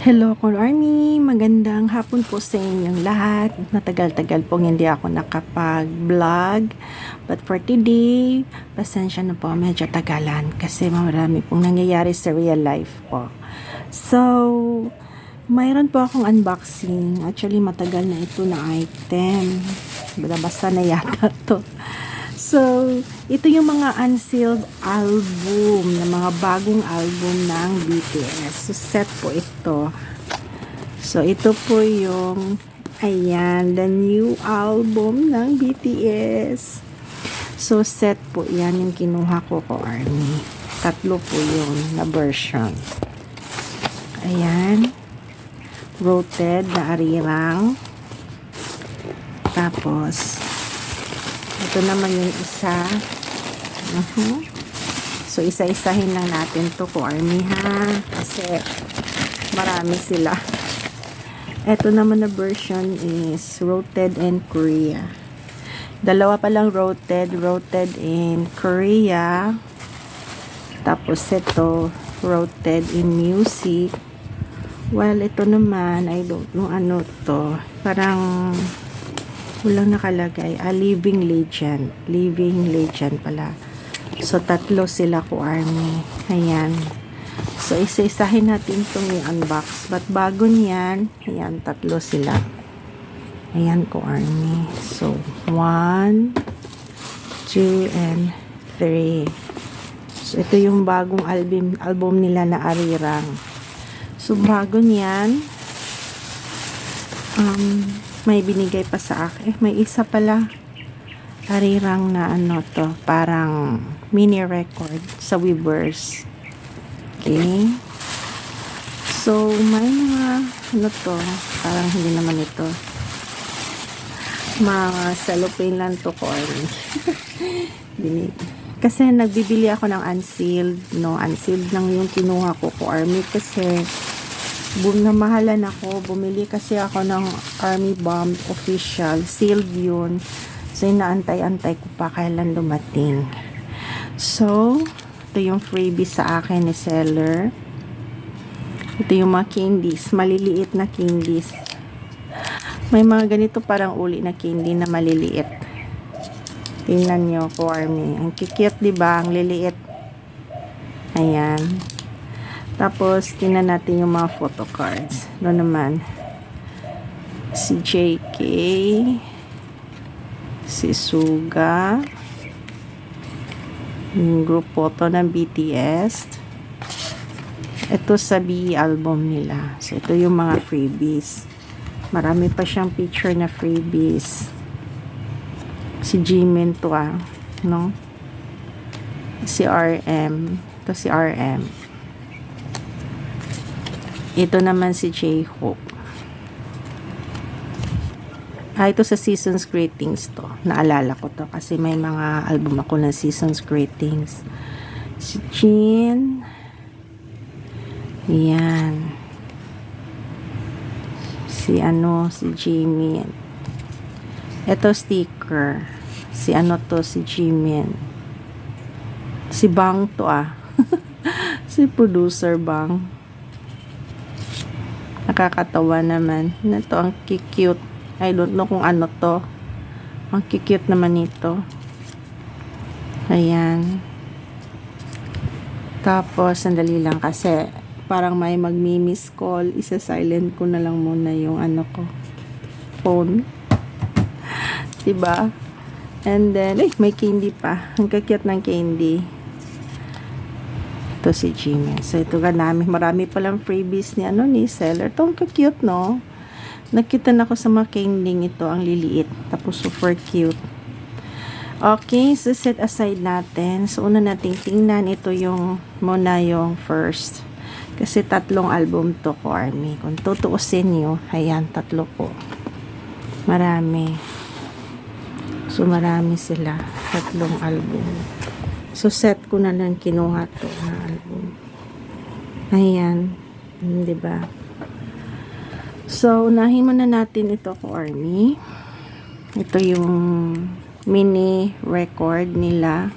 Hello, Core Army! Magandang hapon po sa inyong lahat. Natagal-tagal pong hindi ako nakapag-vlog. But for today, pasensya na po, medyo tagalan kasi marami pong nangyayari sa real life po. So, mayroon po akong unboxing. Actually, matagal na ito na item. Basta na yata to. So, ito yung mga unsealed album, na mga bagong album ng BTS. So, set po ito. So, ito po yung, ayan, the new album ng BTS. So, set po yan yung kinuha ko Army. Tatlo po yun na version. Ayan. Roted na arirang. Tapos, ito naman yung isa. So, isa-isahin lang natin to Army ha. Kasi, marami sila. Ito naman na version is Roted in Korea. Dalawa pa lang roted in Korea. Tapos, ito, roted in music. Well, ito naman, I don't know ano to. Parang, walang nakalagay. Living Legend. Living Legend pala. So, tatlo sila Army. Ayan. So, isa-isahin natin itong i-unbox. But bago niyan, ayan, tatlo sila. Ayan Army. So, 1, 2, and 3. So, ito yung bagong album nila na arirang. So, bago niyan, may binigay pa sa akin. May isa pala arirang na ano to, parang mini record sa Weverse. Okay. So, may mga ano to, parang hindi naman ito. Mga cellophane lang to kasi nagbibili ako ng unsealed, no? Unsealed lang yung kinuha ko Army kasi namahalan ako, bumili kasi ako ng Army Bomb official, sealed yun. So, inaantay-antay ko pa kailan dumating. So, ito yung freebie sa akin ni seller. Ito yung mga candies, maliliit na candies. May mga ganito parang uli na candy na maliliit. Tingnan nyo Army. Ang cute, diba? Ang liliit. Ayan. Tapos, tingnan natin yung mga photo cards. Doon naman, si JK, si Suga, yung group photo ng BTS. Ito sa B album nila. So, ito yung mga freebies. Marami pa siyang picture na freebies. Si Jimin to no? Si RM. Ito si RM. Ito naman si J-Hope. Ito sa Seasons Greetings to. Naalala ko to kasi may mga album ako ng Seasons Greetings. Si Jin. Yan. Si Jimin. Ito sticker. Si si Jimin. Si Bang to si producer Bang. Nakakatawa naman. Ito, ang cute. I don't know kung ano to. Ang cute naman ito. Ayan. Tapos, sandali lang kasi parang may magmi-miss call. Isa-silent ko na lang muna yung ko. Phone. Diba? And then, may candy pa. Ang cute ng candy. Ito si Jimin. So, ito marami palang freebies ni seller. Ito, ang cute, no? Nakita na ako sa mga candy ito. Ang liliit. Tapos, super cute. Okay, so set aside natin. So, una nating tingnan. Ito muna yung first. Kasi tatlong album to Army. Kung tutuusin nyo, ayan, tatlo po. Marami. So, marami sila. Tatlong album. So, set ko na lang kinuha to na album. Ayan. Diba? So, unahin muna natin ito Army. Ito yung mini record nila.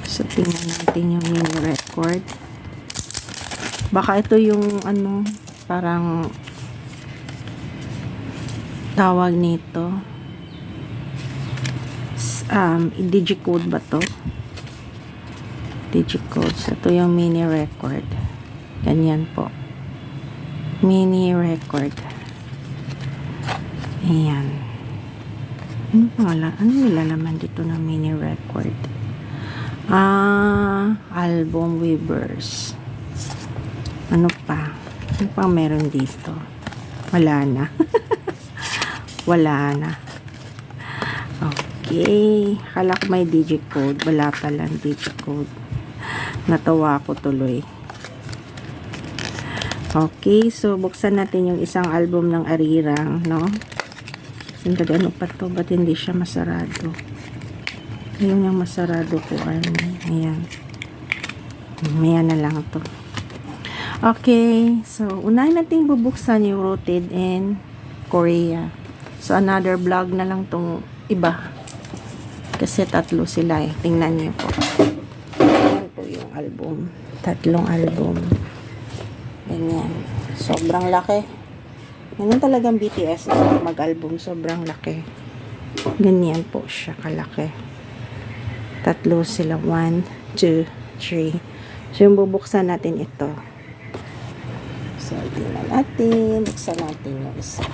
So, tingnan natin yung mini record. Baka ito yung parang tawag nito digicode ba to? Digicode. So, ito yung mini record. Ganyan po. Mini record. Ayan. Ano pala? Ano nilalaman dito ng mini record? Album weavers. Ano pa? Ano pa meron dito? Wala na. Wala na. Okay. Akala ko may digicode. Wala palang digicode. Natawa ko tuloy. Okay. So, buksan natin yung isang album ng Arirang, no? Ano pa to? Ba't hindi siya masarado? Ayun yung masarado ko. Ayan. Ayan na lang to. Okay. So, unahin natin bubuksan yung Rooted in Korea. So, another vlog na lang tong iba. Kasi tatlo sila eh. Tingnan niyo po. Ayan po yung album. Tatlong album. Ganyan. Sobrang laki. Ganyan talagang BTS mag-album. Sobrang laki. Ganyan po siya kalaki. Tatlo sila. 1, 2, 3. So, yung bubuksan natin ito. So, tingnan natin. Buksan natin yung isa.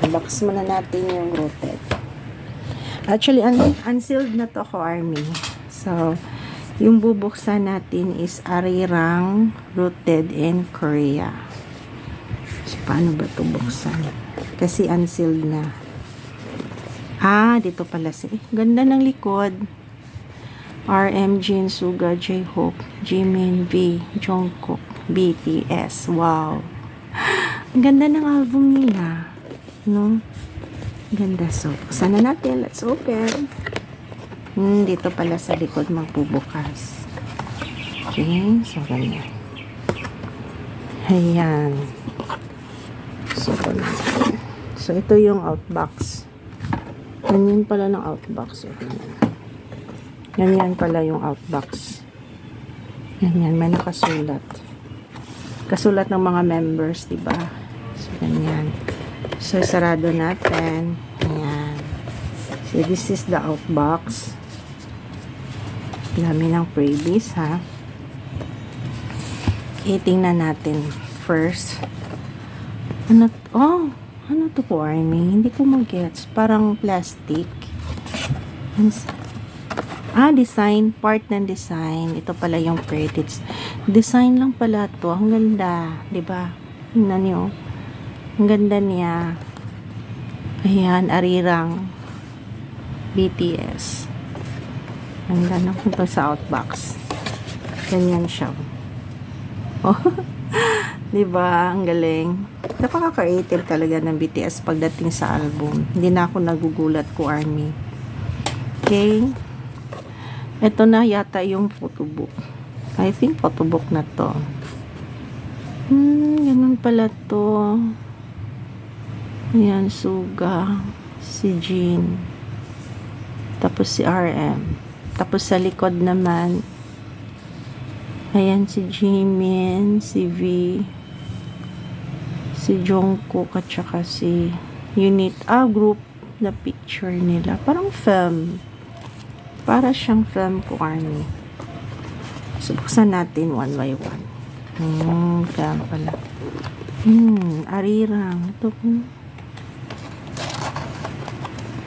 Unbox muna natin yung Rooted. Actually, unsealed na to ko, Army. So, yung bubuksan natin is Arirang Rooted in Korea. So, paano ba ito buksan? Kasi unsealed na. Dito pala ganda ng likod. RM, Jin, Suga, J-Hope, Jimin, V, Jungkook, BTS. Wow. Ang ganda ng album nila. No? Ganda. So, buksan na natin. Let's open. Dito pala sa likod magbubukas. Okay. So, ganyan. Ayan. So, ganyan. So, ito yung outbox. Ganyan pala ng outbox. So, ganyan. Ganyan pala yung outbox. Ganyan. May nakasulat. Kasulat ng mga members, diba? So, ganyan. So, sarado natin. Ayan. So, this is the outbox. Dami ng freebies, ha? Tingnan natin first. Ano to po, Army? Hindi ko mag-gets. Parang plastic. Design. Part ng design. Ito pala yung credits. Design lang pala to. Ang ganda. Diba? Tingnan nyo. Ang ganda niya. Ayan, Arirang. BTS. Ang ganda ito sa outbox. Ganyan siya. Oh. Diba? Ang galing. Napaka-creative talaga ng BTS pagdating sa album. Hindi na ako nagugulat ko, Army. Okay. Ito na yata yung photobook. I think photobook na to. Ganun pala to. Ayan, Suga, si Jin, tapos si RM, tapos sa likod naman, ayan si Jimin, si V, si Jungkook, at saka si Unit, group na picture nila, parang film, para siyang film ko, Army. So, buksan natin one by one. Film pala. Arirang, ito po.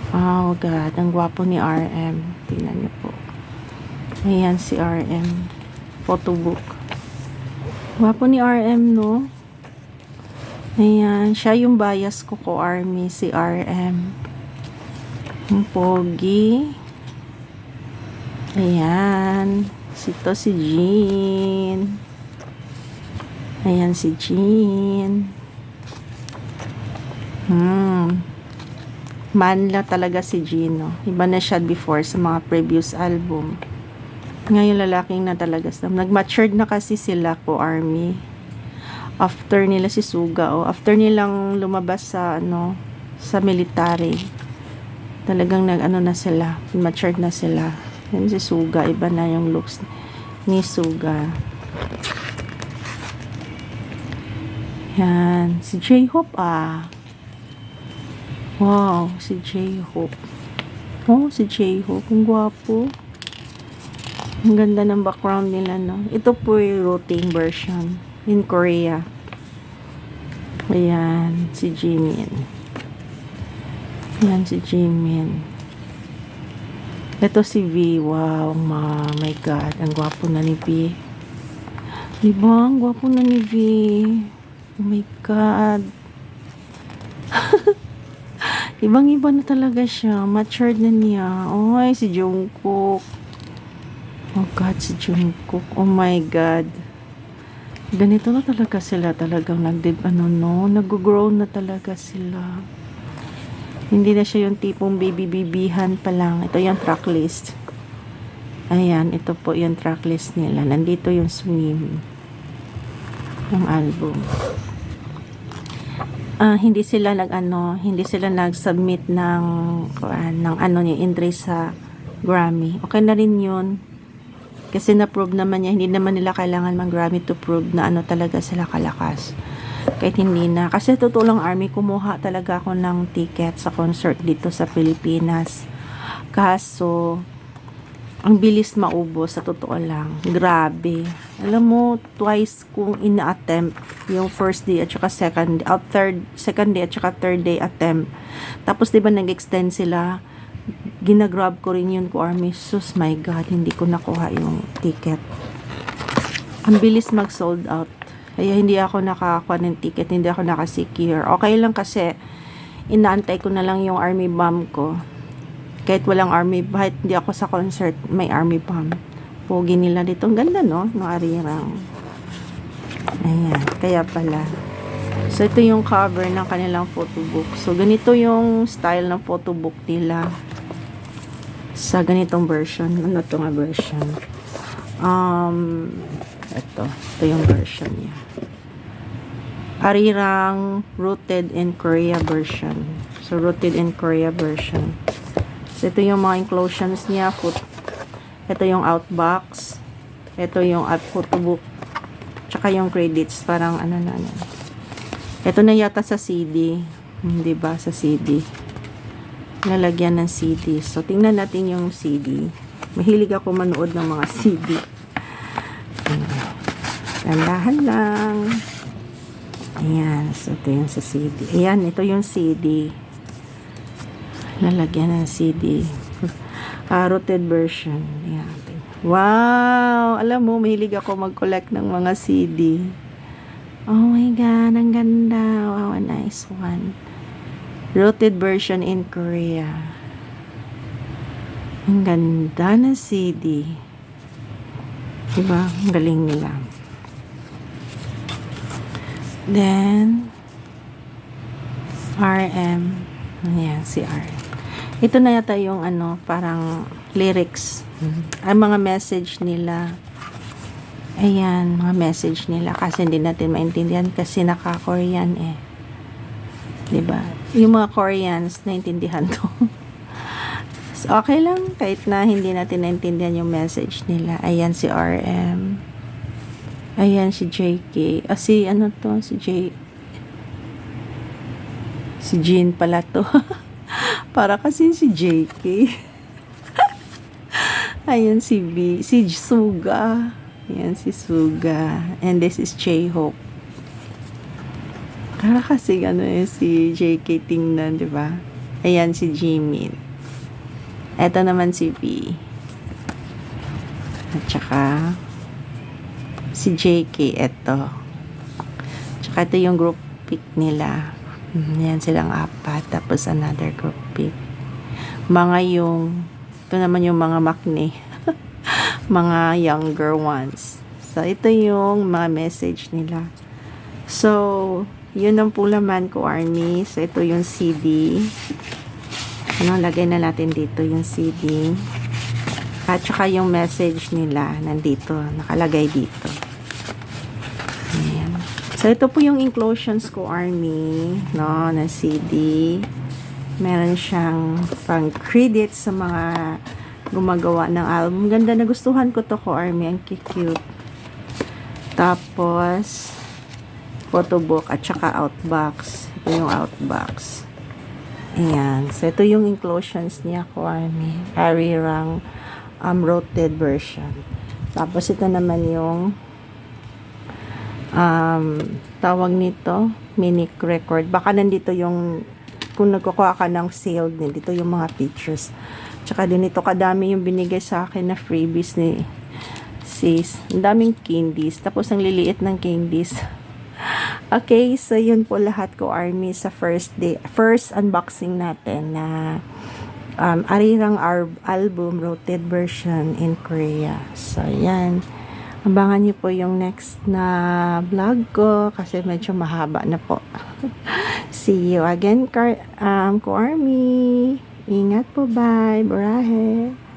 Oh God, ang gwapo ni RM. Tingnan niyo po. Ayan si RM. Photobook. Gwapo ni RM, no? Ayan, siya yung bias ko, Army, si RM. Ang pogi. Ayan. Ito si Jin. Ayan si Jin. Manla talaga si Gino. Iba na siya before sa mga previous album. Ngayon lalaking na talaga. Nag-matured na kasi sila ko, Army. After nila si Suga, after nilang lumabas sa sa military. Talagang na sila, matured na sila. Yan si Suga, iba na yung looks ni Suga. Yan. Si J-Hope Wow, si J-Hope. Oh, si J-Hope. Ang gwapo. Ang ganda ng background nila, no? Ito po yung routing version in Korea. Ayan, si Jimin. Ayan, si Jimin. Ito si V. Wow, my God. Ang gwapo na ni V. Diba? Ang gwapo na ni V. Oh my God. Ibang-iba na talaga siya. Matured na niya. Ay, si Jungkook. Oh God, si Jungkook. Oh my God. Ganito na talaga sila. Talagang nag-grow na talaga sila. Hindi na siya yung tipong baby-bibihan pa lang. Ito yung tracklist. Ayan, ito po yung tracklist nila. Nandito yung Swim. Yung album. Hindi sila nag-submit ng niya entry sa Grammy. Okay na rin yun. Kasi na-prove naman niya, hindi naman nila kailangan mag-Grammy to prove na talaga sila kalakas. Kahit hindi na. Kasi totoo lang, ARMY, kumuha talaga ako ng ticket sa concert dito sa Pilipinas. Kaso, ang bilis maubos, sa totoo lang. Grabe. Alam mo, twice kong ina-attempt yung first day at saka second day at saka third day attempt. Tapos, diba, nag-extend sila. Ginagrab ko rin yun ko, ARMY. Sus, my God, hindi ko nakuha yung ticket. Ang bilis mag-sold out. Kaya hindi ako nakakuha ng ticket, hindi ako nakasecure. Okay lang kasi, inaantay ko na lang yung ARMY bomb ko. Kahit walang ARMY, kahit hindi ako sa concert, may ARMY bomb. Pogi nila dito. Ang ganda, no? No, arirang. Ayan. Kaya pala. So, ito yung cover ng kanilang photobook. So, ganito yung style ng photobook nila. Sa ganitong version. Ano ito nga version? Ito yung version niya. Arirang Rooted in Korea version. So, Rooted in Korea version. So, ito yung mga enclosures niya. Ito yung outbox. Ito yung photobook. Tsaka yung credits. Parang Ito na yata sa CD. Hindi ba? Sa CD. Lalagyan ng CD. So, tingnan natin yung CD. Mahilig ako manood ng mga CD. Tandahan lang. Ayan. So, ito yung sa CD. Ayan, ito yung CD. Lalagyan ng CD. Rooted version. Ayan. Wow! Alam mo, mahilig ako mag-collect ng mga CD. Oh my God, ang ganda. Wow, a nice one. Rooted version in Korea. Ang ganda ng CD. Diba? Ang galing nila. Then, RM. Ayan, si RM. Ito na yata yung parang lyrics. Ang mga message nila. Ayan, mga message nila. Kasi hindi natin maintindihan kasi naka-Korean eh. Diba? Yung mga Koreans, naintindihan to. So, okay lang. Kahit na hindi natin naintindihan yung message nila. Ayan si RM. Ayan si JK. Si Si Jin pala to. Para kasi si JK. Ayan si B. Si Suga. Ayan si Suga. And this is J-Hope. Para kasi si JK tingnan, di ba? Ayan si Jimin. Ito naman si B. At saka si JK ito. Tsaka ito yung group pic nila. Yan silang apat. Tapos another group pic. Ito naman yung mga makne. Mga younger ones. So, ito yung mga message nila. So, yun ang pulaman ko, ARMY. So, ito yung CD. Lagay na natin dito yung CD. At saka yung message nila nandito. Nakalagay dito. Ayan. So, ito po yung enclosures ko, ARMY. Na CD. Meron siyang pang credits sa mga gumagawa ng album. Ganda, nagustuhan ko to ko, ARMY. Ang cute. Tapos, photo book at saka outbox. Ito yung outbox. Ayan. So, ito yung inclusions niya ko, Arirang rotated version. Tapos, ito naman yung tawag nito, mini record. Baka nandito yung kung nagkukuha ka ng sale din, dito yung mga pictures. Tsaka din ito, kadami yung binigay sa akin na freebies ni sis. Ang daming candies. Tapos, ang liliit ng candies. Okay, so yun po lahat ko, Army, sa first unboxing natin na Arirang album rotated version in Korea. So, yan. Abangan niyo po yung next na vlog ko kasi medyo mahaba na po. See you again, Ko Army. Ingat po, bye. Burahe.